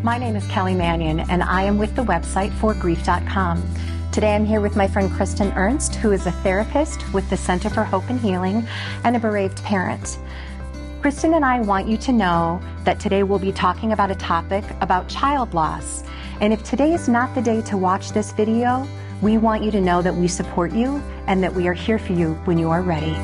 My name is Kelly Mannion, and I am with the website forgrief.com. Today I'm here with my friend Kristen Ernst, who is a therapist with the Center for Hope and Healing and a bereaved parent. Kristen and I want you to know that today we'll be talking about a topic about child loss. And if today is not the day to watch this video, we want you to know that we support you and that we are here for you when you are ready.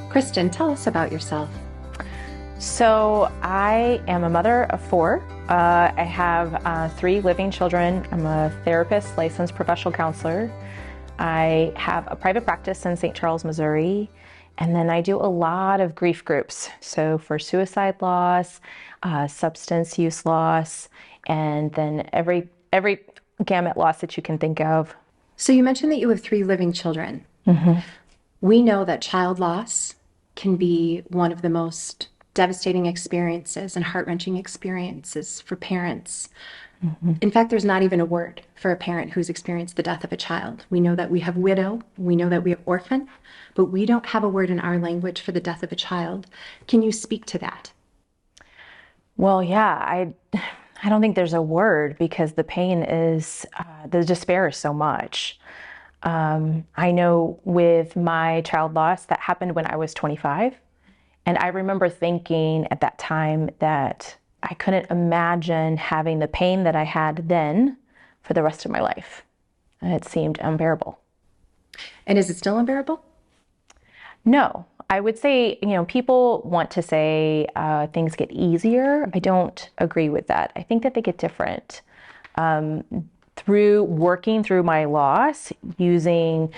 Kristen, tell us about yourself. So I am a mother of 4. I have 3 living children. I'm a therapist, licensed professional counselor. I have a private practice in St. Charles, Missouri. And then I do a lot of grief groups. So for suicide loss, substance use loss, and then every gamut loss that you can think of. So you mentioned that you have 3 living children. Mm-hmm. We know that child loss can be one of the most devastating experiences and heart-wrenching experiences for parents. Mm-hmm. In fact, there's not even a word for a parent who's experienced the death of a child. We know that we have widow, we know that we have orphan, but we don't have a word in our language for the death of a child. Can you speak to that? Well, yeah, I don't think there's a word because the pain is, the despair is so much. I know with my child loss that happened when I was 25. And I remember thinking at that time that I couldn't imagine having the pain that I had then for the rest of my life. It seemed unbearable. And is it still unbearable? No, I would say, people want to say things get easier. I don't agree with that. I think that they get different. Through working through my loss, using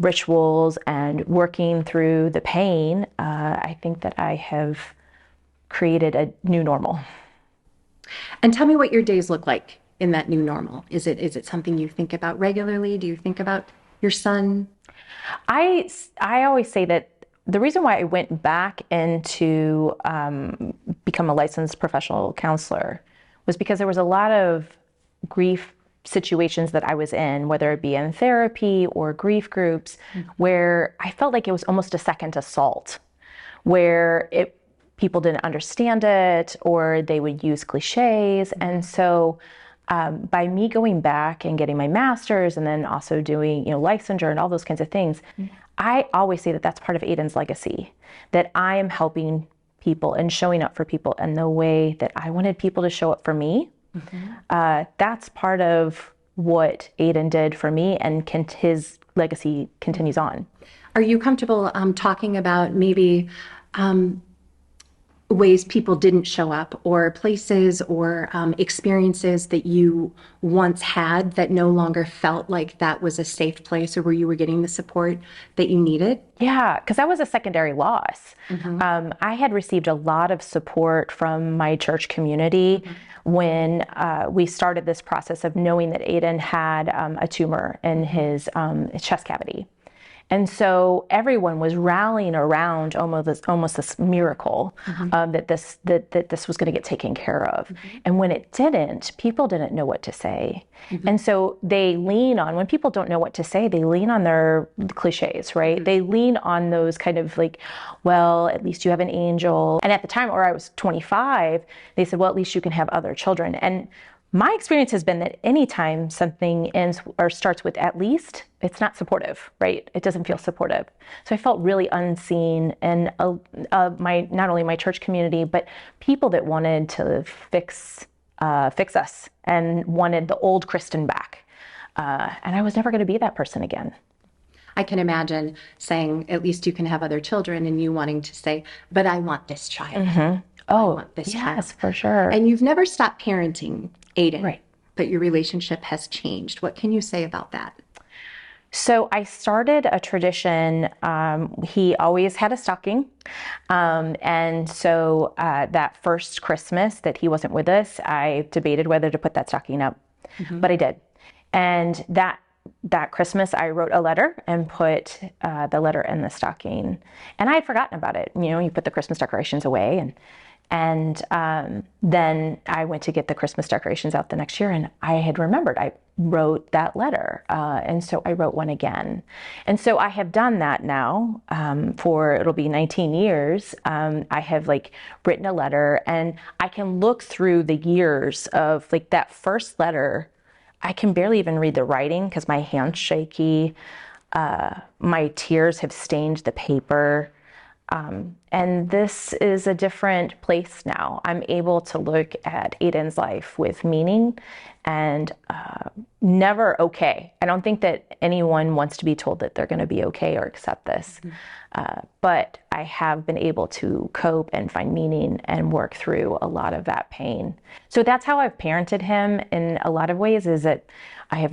rituals and working through the pain, I think that I have created a new normal. And tell me what your days look like in that new normal. Is it something you think about regularly? Do you think about your son? I always say that the reason why I went back into become a licensed professional counselor was because there was a lot of grief situations that I was in, whether it be in therapy or grief groups, where I felt like it was almost a second assault, where people didn't understand it or they would use cliches. And so by me going back and getting my master's and then also doing licensure and all those kinds of things, I always say that that's part of Aiden's legacy, that I am helping people and showing up for people in the way that I wanted people to show up for me. Mm-hmm. That's part of what Aiden did for me, and his legacy continues on. Are you comfortable talking about maybe ways people didn't show up, or places or experiences that you once had that no longer felt like that was a safe place or where you were getting the support that you needed? Yeah, because that was a secondary loss. Mm-hmm. I had received a lot of support from my church community when we started this process of knowing that Aiden had a tumor in his chest cavity. And so everyone was rallying around almost this miracle that this was going to get taken care of. Mm-hmm. And when it didn't, people didn't know what to say. Mm-hmm. And so they lean on, when people don't know what to say, they lean on their cliches, right? Mm-hmm. They lean on those kind of like, well, at least you have an angel. And at the time, or I was 25, they said, well, at least you can have other children. And my experience has been that anytime something ends or starts with at least, it's not supportive, right? It doesn't feel supportive. So I felt really unseen, and not only my church community, but people that wanted to fix us and wanted the old Kristen back. And I was never going to be that person again. I can imagine saying, at least you can have other children, and you wanting to say, but I want this child. Mm-hmm. Oh, I want this child. For sure. And you've never stopped parenting Aiden, right? But your relationship has changed. What can you say about that? So I started a tradition. He always had a stocking. And so that first Christmas that he wasn't with us, I debated whether to put that stocking up, but I did. And that Christmas, I wrote a letter and put the letter in the stocking. And I had forgotten about it. You put the Christmas decorations away, and then I went to get the Christmas decorations out the next year, and I had remembered wrote that letter. And so I wrote one again. And so I have done that now for, it'll be 19 years. I have like written a letter, and I can look through the years of like that first letter. I can barely even read the writing because my hand's shaky. My tears have stained the paper. And this is a different place now. I'm able to look at Aiden's life with meaning and never okay. I don't think that anyone wants to be told that they're going to be okay or accept this. But I have been able to cope and find meaning and work through a lot of that pain. So that's how I've parented him in a lot of ways, is that I have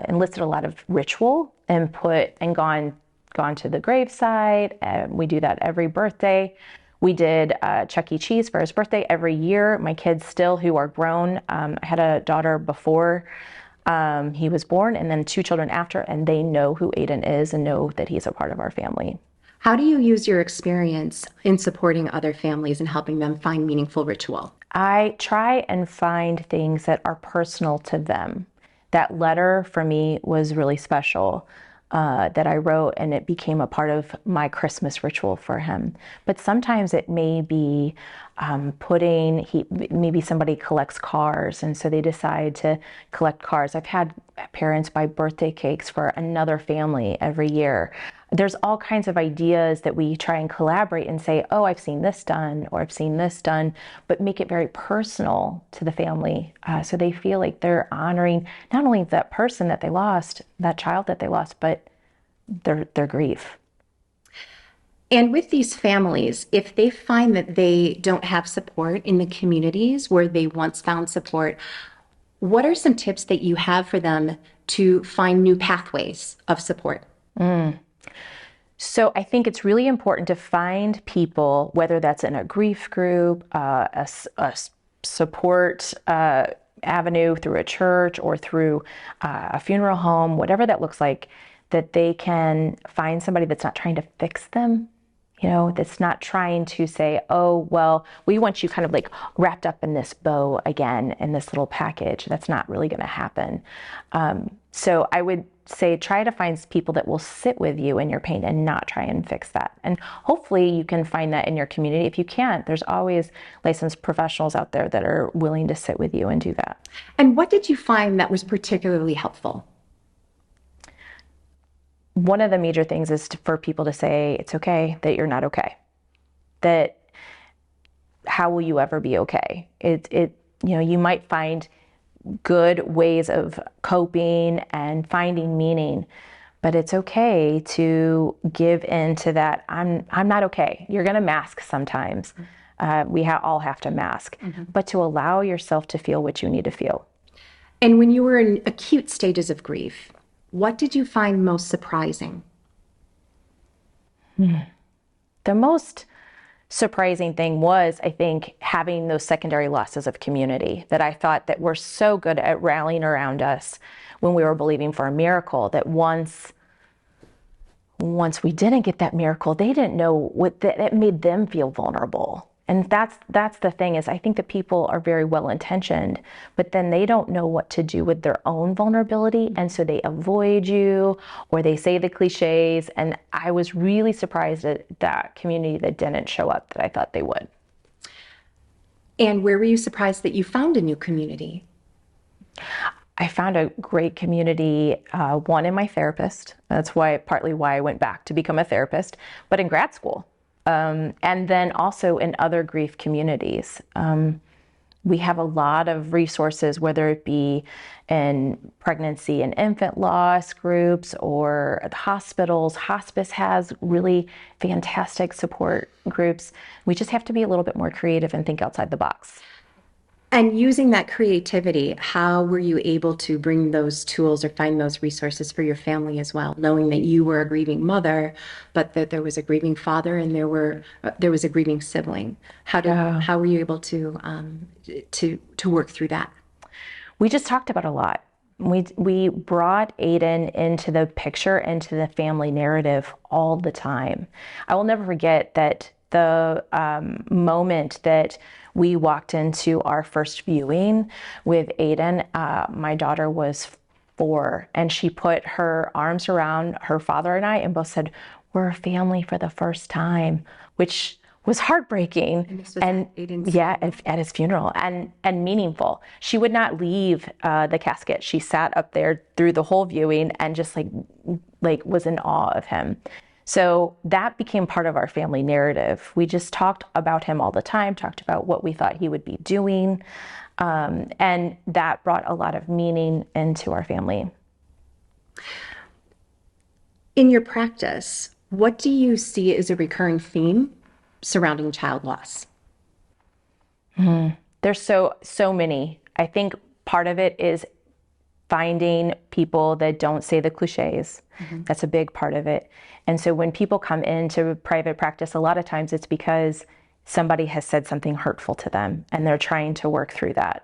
enlisted a lot of ritual and gone to the graveside. We do that every birthday. We did Chuck E. Cheese for his birthday every year. My kids still, who are grown, I had a daughter before he was born, and then 2 children after, and they know who Aiden is and know that he's a part of our family. How do you use your experience in supporting other families and helping them find meaningful ritual? I try and find things that are personal to them. That letter for me was really special. That I wrote, and it became a part of my Christmas ritual for him. But sometimes it may be maybe somebody collects cars, and so they decide to collect cars. I've had parents buy birthday cakes for another family every year. There's all kinds of ideas that we try and collaborate and say, oh, I've seen this done, or I've seen this done, but make it very personal to the family. So they feel like they're honoring not only that person that they lost, that child that they lost, but their grief. And with these families, if they find that they don't have support in the communities where they once found support, what are some tips that you have for them to find new pathways of support? So I think it's really important to find people, whether that's in a grief group, a support avenue through a church or through a funeral home, whatever that looks like, that they can find somebody that's not trying to fix them, that's not trying to say, oh, well, we want you kind of like wrapped up in this bow again in this little package. That's not really going to happen. So I would say try to find people that will sit with you in your pain and not try and fix that. And hopefully you can find that in your community. If you can't, there's always licensed professionals out there that are willing to sit with you and do that. And what did you find that was particularly helpful? One of the major things is for people to say, it's okay that you're not okay. That how will you ever be okay? You might find good ways of coping and finding meaning, but it's okay to give in to that. I'm not okay. You're going to mask sometimes. We all have to mask, but to allow yourself to feel what you need to feel. And when you were in acute stages of grief, what did you find most surprising? The most surprising thing was, I think, having those secondary losses of community that I thought that were so good at rallying around us when we were believing for a miracle, that once we didn't get that miracle, they didn't know it made them feel vulnerable. And that's the thing, is I think that people are very well intentioned, but then they don't know what to do with their own vulnerability. And so they avoid you, or they say the cliches. And I was really surprised at that community that didn't show up that I thought they would. And where were you surprised that you found a new community? I found a great community, one in my therapist. That's partly why I went back to become a therapist, but in grad school. And then also in other grief communities. We have a lot of resources, whether it be in pregnancy and infant loss groups or the hospitals. Hospice has really fantastic support groups. We just have to be a little bit more creative and think outside the box. And using that creativity, how were you able to bring those tools or find those resources for your family as well, knowing that you were a grieving mother, but that there was a grieving father and there was a grieving sibling? How were you able to work through that? We just talked about a lot. We brought Aiden into the picture, into the family narrative all the time. I will never forget that the moment that we walked into our first viewing with Aiden, my daughter was 4, and she put her arms around her father and I and both said, "We're a family for the first time," which was heartbreaking. And this was at Aiden's at his funeral, and meaningful. She would not leave the casket. She sat up there through the whole viewing and just like was in awe of him. So that became part of our family narrative. We just talked about him all the time, talked about what we thought he would be doing, and that brought a lot of meaning into our family. In your practice, what do you see as a recurring theme surrounding child loss? There's so many. I think part of it is finding people that don't say the cliches. That's a big part of it. And so when people come into private practice, a lot of times it's because somebody has said something hurtful to them and they're trying to work through that.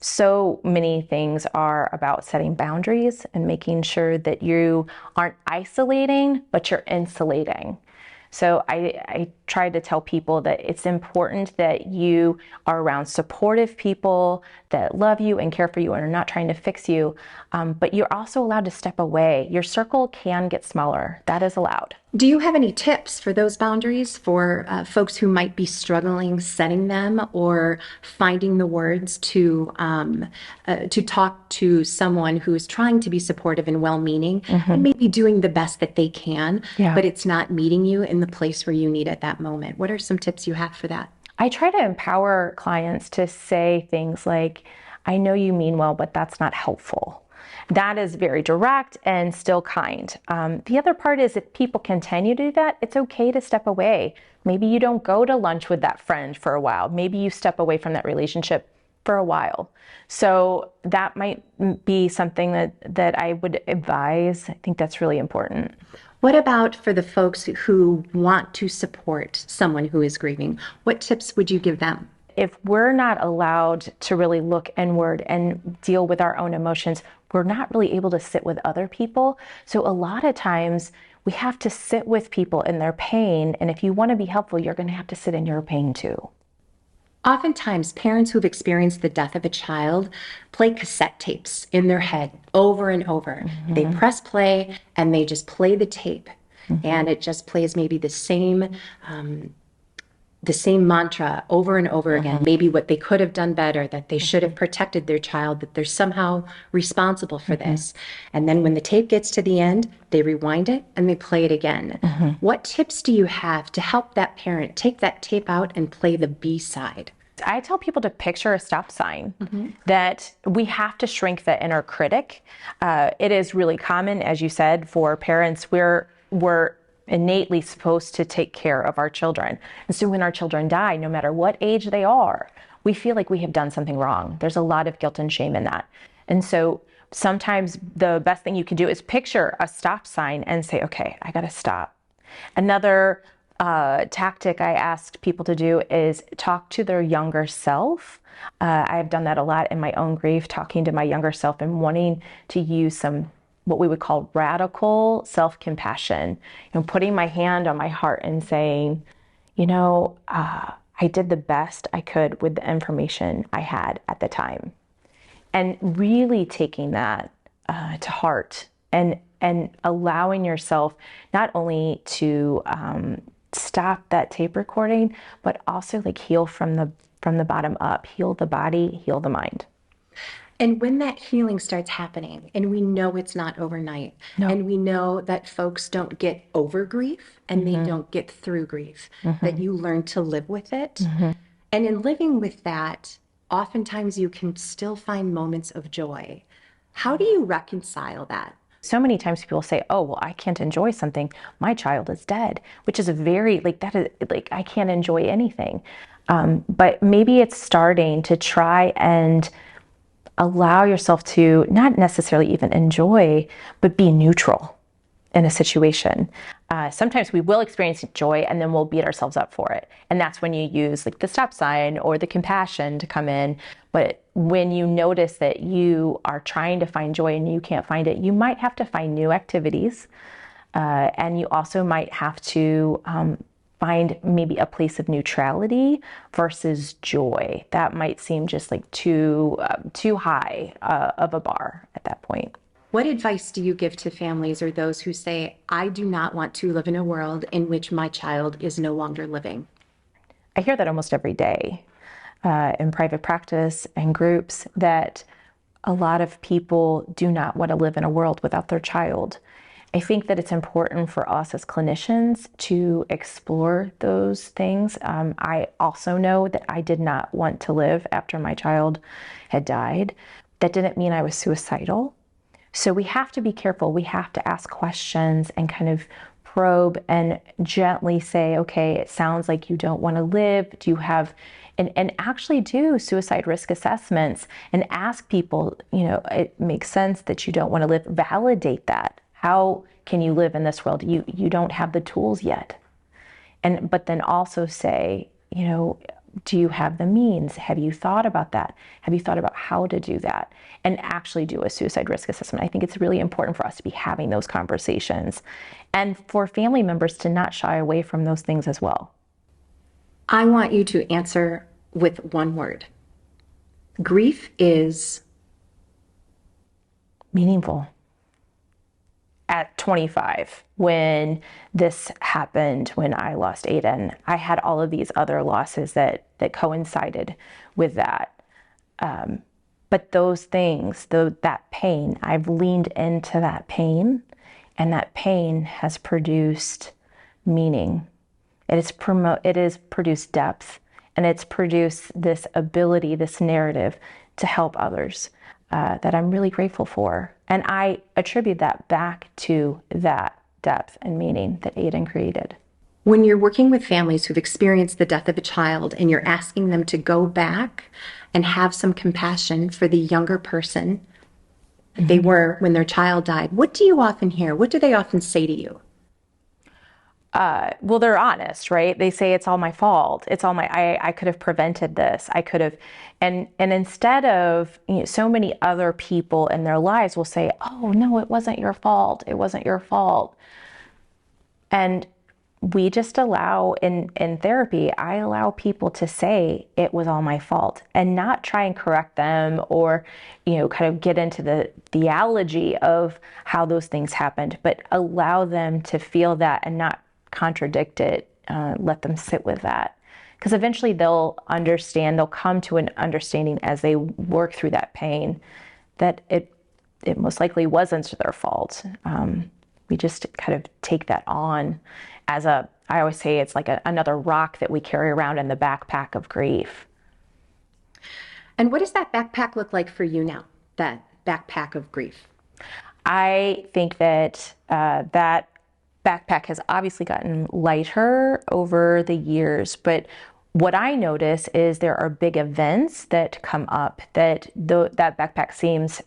So many things are about setting boundaries and making sure that you aren't isolating, but you're insulating. So I try to tell people that it's important that you are around supportive people that love you and care for you and are not trying to fix you, but you're also allowed to step away. Your circle can get smaller. That is allowed. Do you have any tips for those boundaries for folks who might be struggling setting them or finding the words to talk to someone who is trying to be supportive and well-meaning and maybe doing the best that they can, but it's not meeting you in the place where you need at that moment? What are some tips you have for that? I try to empower clients to say things like, "I know you mean well, but that's not helpful." That is very direct and still kind. The other part is if people continue to do that, it's okay to step away. Maybe you don't go to lunch with that friend for a while. Maybe you step away from that relationship for a while. So that might be something that I would advise. I think that's really important. What about for the folks who want to support someone who is grieving? What tips would you give them? If we're not allowed to really look inward and deal with our own emotions, we're not really able to sit with other people. So a lot of times we have to sit with people in their pain. And if you want to be helpful, you're going to have to sit in your pain too. Oftentimes, parents who've experienced the death of a child play cassette tapes in their head over and over. They press play and they just play the tape. And it just plays maybe the same mantra over and over again. Maybe what they could have done better, that they should have protected their child, that they're somehow responsible for this. And then when the tape gets to the end, they rewind it and they play it again. What tips do you have to help that parent take that tape out and play the B side? I tell people to picture a stop sign, that we have to shrink the inner critic. It is really common, as you said, for parents, we're innately supposed to take care of our children. And so when our children die, no matter what age they are, we feel like we have done something wrong. There's a lot of guilt and shame in that. And so sometimes the best thing you can do is picture a stop sign and say, okay, I got to stop. Another tactic I asked people to do is talk to their younger self. I've done that a lot in my own grief, talking to my younger self and wanting to use some what we would call radical self-compassion, putting my hand on my heart and saying, I did the best I could with the information I had at the time. And really taking that to heart and allowing yourself not only to stop that tape recording, but also heal from the bottom up, heal the body, heal the mind. And when that healing starts happening, and we know it's not overnight, and we know that folks don't get over grief and they don't get through grief, that you learn to live with it. And in living with that, oftentimes you can still find moments of joy. How do you reconcile that? So many times people say, oh, well, I can't enjoy something. My child is dead, which is a very, I can't enjoy anything. But maybe it's starting to try and allow yourself to not necessarily even enjoy, but be neutral in a situation. Sometimes we will experience joy and then we'll beat ourselves up for it. And that's when you use the stop sign or the compassion to come in. But when you notice that you are trying to find joy and you can't find it, you might have to find new activities. And you also might have to find maybe a place of neutrality versus joy. That might seem just like too high of a bar at that point. What advice do you give to families or those who say, I do not want to live in a world in which my child is no longer living? I hear that almost every day in private practice and groups, that a lot of people do not want to live in a world without their child. I think that it's important for us as clinicians to explore those things. I also know that I did not want to live after my child had died. That didn't mean I was suicidal. So we have to be careful. We have to ask questions and kind of probe and gently say, okay, it sounds like you don't want to live. Do you have, and actually do suicide risk assessments and ask people, it makes sense that you don't want to live. Validate that. How can you live in this world? You don't have the tools yet. But then also say, do you have the means? Have you thought about that? Have you thought about how to do that? And actually do a suicide risk assessment. I think it's really important for us to be having those conversations and for family members to not shy away from those things as well. I want you to answer with one word. Grief is meaningful. At 25, when this happened, when I lost Aiden, I had all of these other losses that coincided with that. But those things, that pain, I've leaned into that pain, and that pain has produced meaning. It has produced depth, and it's produced this ability, this narrative to help others that I'm really grateful for. And I attribute that back to that depth and meaning that Aiden created. When you're working with families who've experienced the death of a child and you're asking them to go back and have some compassion for the younger person they were when their child died, what do you often hear? What do they often say to you? Well, they're honest, right? They say it's all my fault. It's all I could have prevented this. I could have, and instead of, so many other people in their lives will say, oh no, it wasn't your fault. It wasn't your fault. And we just allow in therapy, I allow people to say it was all my fault and not try and correct them or, kind of get into the theology of how those things happened, but allow them to feel that and not contradict it. Let them sit with that, because eventually they'll understand, they'll come to an understanding as they work through that pain that it most likely wasn't their fault. We just kind of take that on as I always say, it's like another rock that we carry around in the backpack of grief. And what does that backpack look like for you now, that backpack of grief? I think that that backpack has obviously gotten lighter over the years, but what I notice is there are big events that come up that that backpack seems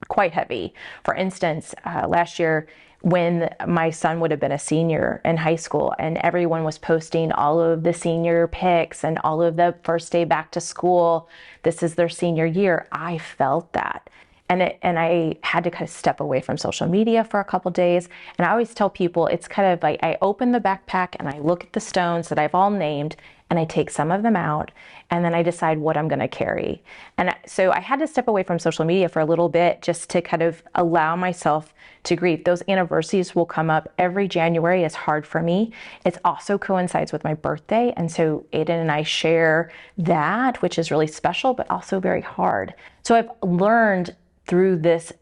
quite heavy. For instance, last year, when my son would have been a senior in high school and everyone was posting all of the senior pics and all of the first day back to school, this is their senior year, I felt that. And I had to kind of step away from social media for a couple days. And I always tell people, it's kind of like I open the backpack and I look at the stones that I've all named and I take some of them out and then I decide what I'm going to carry. And so I had to step away from social media for a little bit just to kind of allow myself to grieve. Those anniversaries will come up every January. Is hard for me. It also coincides with my birthday. And so Aiden and I share that, which is really special, but also very hard. So I've learned through this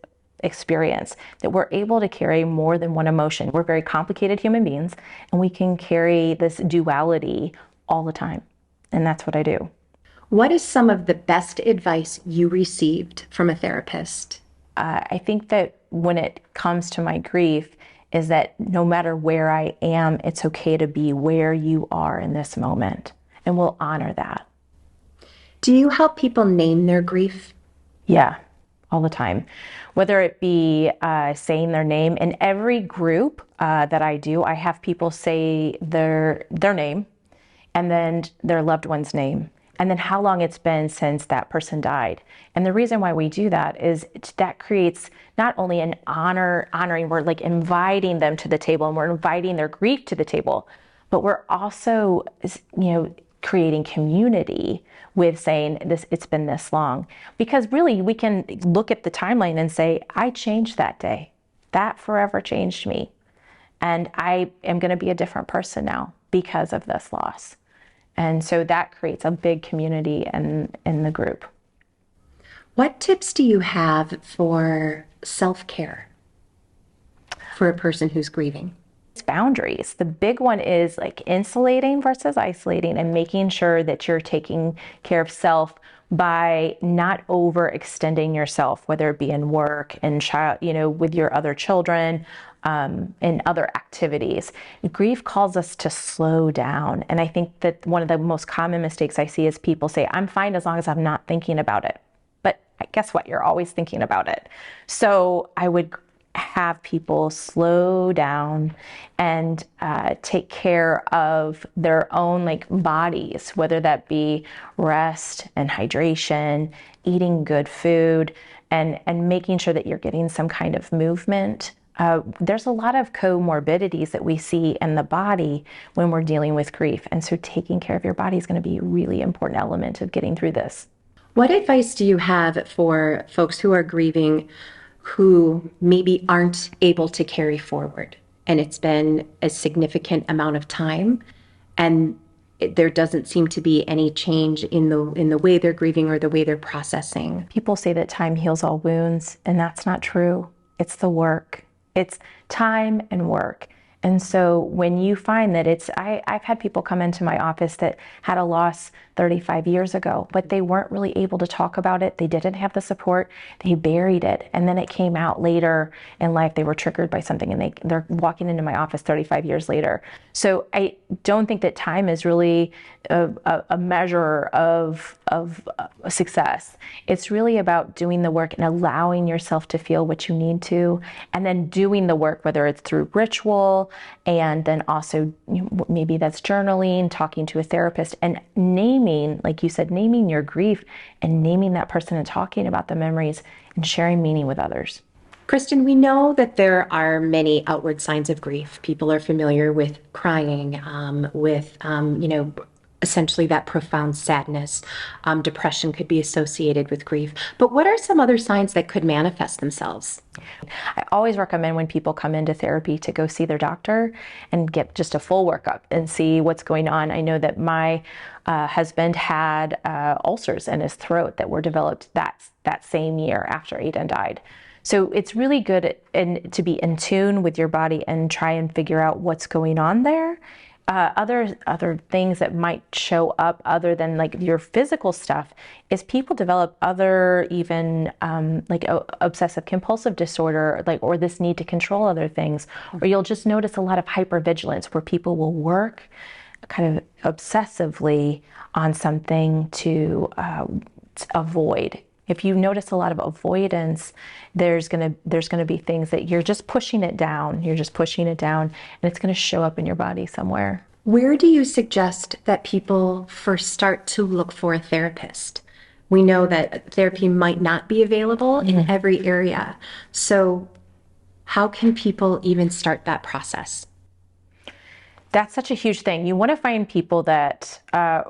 experience that we're able to carry more than one emotion. We're very complicated human beings and we can carry this duality all the time. And that's what I do. What is some of the best advice you received from a therapist? I think that when it comes to my grief is that no matter where I am, it's okay to be where you are in this moment. And we'll honor that. Do you help people name their grief? Yeah, all the time. Whether it be saying their name. In every group that I do, I have people say their name and then their loved one's name, and then how long it's been since that person died. And the reason why we do that is that creates not only an honoring, we're like inviting them to the table and we're inviting their grief to the table, but we're also, creating community with saying it's been this long. Because really we can look at the timeline and say, I changed that day. That forever changed me. And I am going to be a different person now because of this loss. And so that creates a big community in the group. What tips do you have for self-care for a person who's grieving? Boundaries. The big one is like insulating versus isolating, and making sure that you're taking care of self by not overextending yourself, whether it be in work and with your other children, in other activities. Grief calls us to slow down. And I think that one of the most common mistakes I see is people say, I'm fine as long as I'm not thinking about it. But guess what? You're always thinking about it. So I would have people slow down and take care of their own bodies, whether that be rest and hydration, eating good food, and making sure that you're getting some kind of movement. There's a lot of comorbidities that we see in the body when we're dealing with grief. And so taking care of your body is going to be a really important element of getting through this. What advice do you have for folks who are grieving who maybe aren't able to carry forward, and it's been a significant amount of time, and there doesn't seem to be any change in the way they're grieving or the way they're processing? People say that time heals all wounds, and that's not true. It's the work. It's time and work. And so when you find that I've had people come into my office that had a loss 35 years ago, but they weren't really able to talk about it. They didn't have the support. They buried it. And then it came out later in life. They were triggered by something, and they're walking into my office 35 years later. So I don't think that time is really a measure of success. It's really about doing the work and allowing yourself to feel what you need to, and then doing the work, whether it's through ritual, and then also maybe that's journaling, talking to a therapist, and naming, like you said, naming your grief and naming that person and talking about the memories and sharing meaning with others. Kristen, we know that there are many outward signs of grief. People are familiar with crying, with essentially that profound sadness. Depression could be associated with grief. But what are some other signs that could manifest themselves? I always recommend when people come into therapy to go see their doctor and get just a full workup and see what's going on. I know that my husband had ulcers in his throat that were developed that same year after Aiden died. So it's really good to be in tune with your body and try and figure out what's going on there. Other things that might show up other than your physical stuff is people develop other even obsessive compulsive disorder, or this need to control other things, or you'll just notice a lot of hypervigilance where people will work kind of obsessively on something to avoid. If you notice a lot of avoidance, there's gonna be things that you're just pushing it down. You're just pushing it down, and it's gonna show up in your body somewhere. Where do you suggest that people first start to look for a therapist? We know that therapy might not be available in every area. So how can people even start that process? That's such a huge thing. You want to find people that,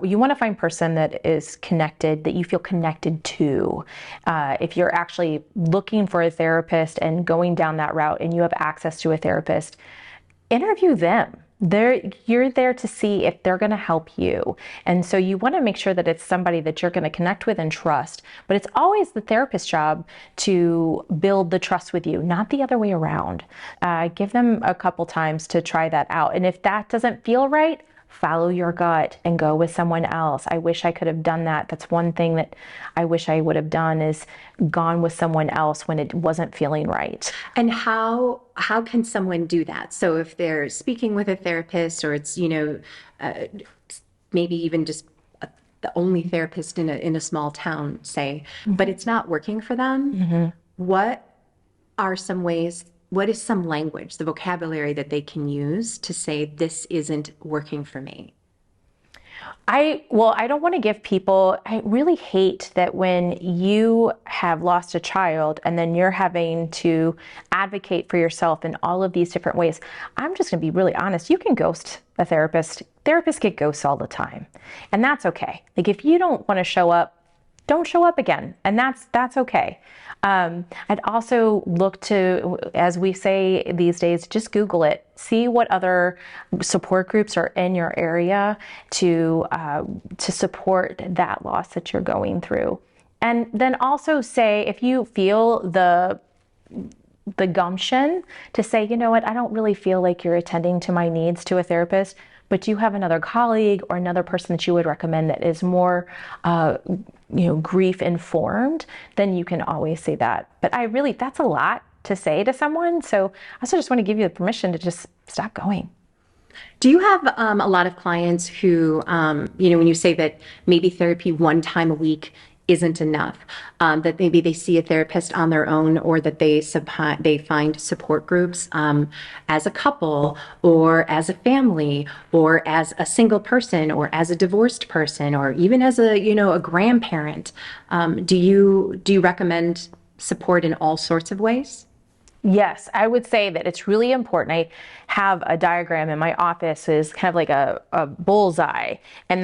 you want to find person that is connected, that you feel connected to. If you're actually looking for a therapist and going down that route and you have access to a therapist, interview them. You're there to see if they're going to help you. And so you want to make sure that it's somebody that you're going to connect with and trust. But it's always the therapist's job to build the trust with you, not the other way around. Give them a couple times to try that out. And if that doesn't feel right, follow your gut and go with someone else. I wish I could have done that. That's one thing that I wish I would have done, is gone with someone else when it wasn't feeling right. And how can someone do that? So if they're speaking with a therapist, or it's maybe even just the only therapist in a small town, say, but it's not working for them, what are some ways? What is some language, the vocabulary that they can use to say, this isn't working for me? I don't want to give people, I really hate that when you have lost a child and then you're having to advocate for yourself in all of these different ways. I'm just going to be really honest. You can ghost a therapist. Therapists get ghosts all the time, and that's okay. Like if you don't want to show up, don't show up again. And that's okay. I'd also look to, as we say these days, just Google it. See what other support groups are in your area to support that loss that you're going through. And then also say, if you feel the gumption to say, you know what, I don't really feel like you're attending to my needs to a therapist, but you have another colleague or another person that you would recommend that is more, grief informed, then you can always say that. But that's a lot to say to someone. So I also just want to give you the permission to just stop going. Do you have a lot of clients who, when you say that maybe therapy one time a week isn't enough, that maybe they see a therapist on their own, or that they find support groups as a couple or as a family or as a single person or as a divorced person or even as a grandparent? Do you recommend support in all sorts of ways? Yes, I would say that it's really important. I have a diagram in my office is kind of like a bullseye, and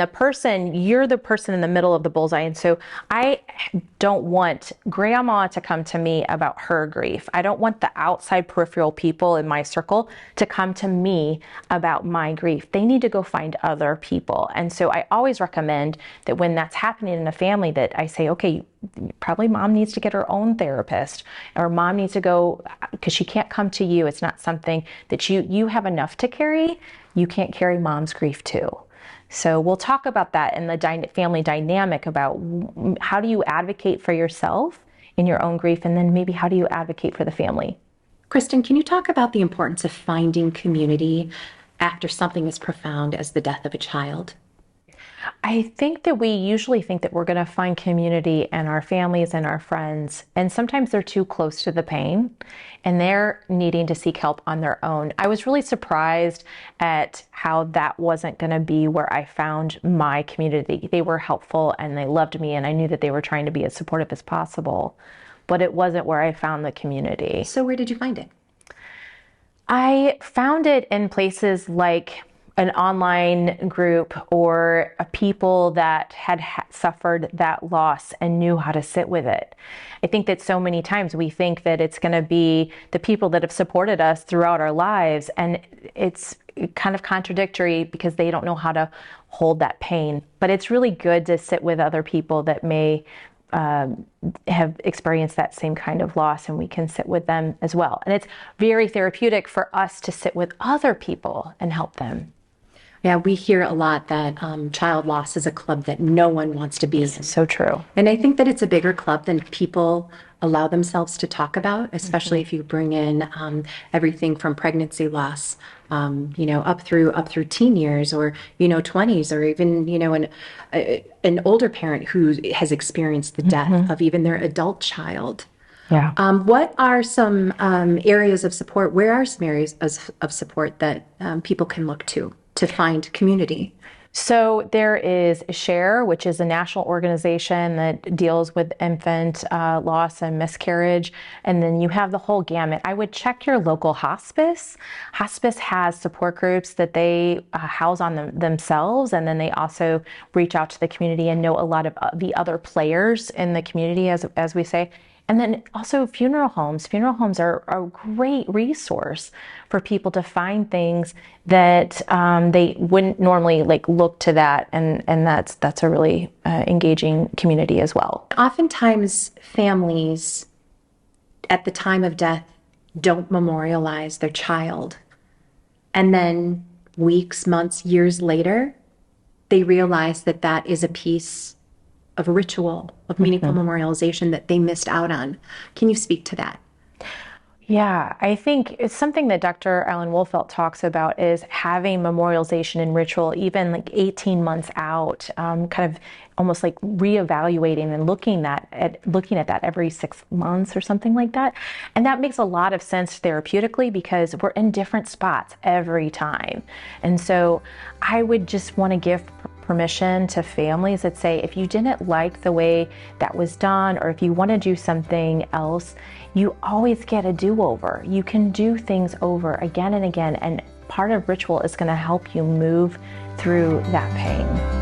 you're the person in the middle of the bullseye. And so I don't want grandma to come to me about her grief. I don't want the outside peripheral people in my circle to come to me about my grief. They need to go find other people. And so I always recommend that when that's happening in a family, that I say, okay, probably mom needs to get her own therapist, or mom needs to go, because she can't come to you. It's not something that you have enough to carry. You can't carry mom's grief too. So we'll talk about that in the family dynamic, about how do you advocate for yourself in your own grief, and then maybe how do you advocate for the family. Kristen, can you talk about the importance of finding community after something as profound as the death of a child? I think that we usually think that we're going to find community in our families and our friends, and sometimes they're too close to the pain and they're needing to seek help on their own. I was really surprised at how that wasn't going to be where I found my community. They were helpful and they loved me, and I knew that they were trying to be as supportive as possible, but it wasn't where I found the community. So where did you find it? I found it in places like an online group, or people that had suffered that loss and knew how to sit with it. I think that so many times we think that it's going to be the people that have supported us throughout our lives, and it's kind of contradictory because they don't know how to hold that pain. But it's really good to sit with other people that may have experienced that same kind of loss, and we can sit with them as well. And it's very therapeutic for us to sit with other people and help them. Yeah, we hear a lot that child loss is a club that no one wants to be in. So true. And I think that it's a bigger club than people allow themselves to talk about, especially if you bring in everything from pregnancy loss, up through teen years, or 20s, or even an older parent who has experienced the death of even their adult child. Yeah. What are some areas of support? Where are some areas of support that people can look to find community? So there is SHARE, which is a national organization that deals with infant loss and miscarriage. And then you have the whole gamut. I would check your local hospice. Hospice has support groups that they house on themselves. And then they also reach out to the community and know a lot of the other players in the community, as we say. And then also funeral homes. Funeral homes are a great resource for people to find things that they wouldn't normally look to that. And that's a really engaging community as well. Oftentimes families at the time of death don't memorialize their child. And then weeks, months, years later, they realize that that is a piece of a ritual, of meaningful memorialization that they missed out on. Can you speak to that? Yeah, I think it's something that Dr. Alan Wolfelt talks about, is having memorialization and ritual even 18 months out, kind of almost like reevaluating and looking at that every 6 months or something like that. And that makes a lot of sense therapeutically because we're in different spots every time. And so I would just want to give permission to families that say, if you didn't like the way that was done, or if you want to do something else, you always get a do-over. You can do things over again and again, and part of ritual is going to help you move through that pain.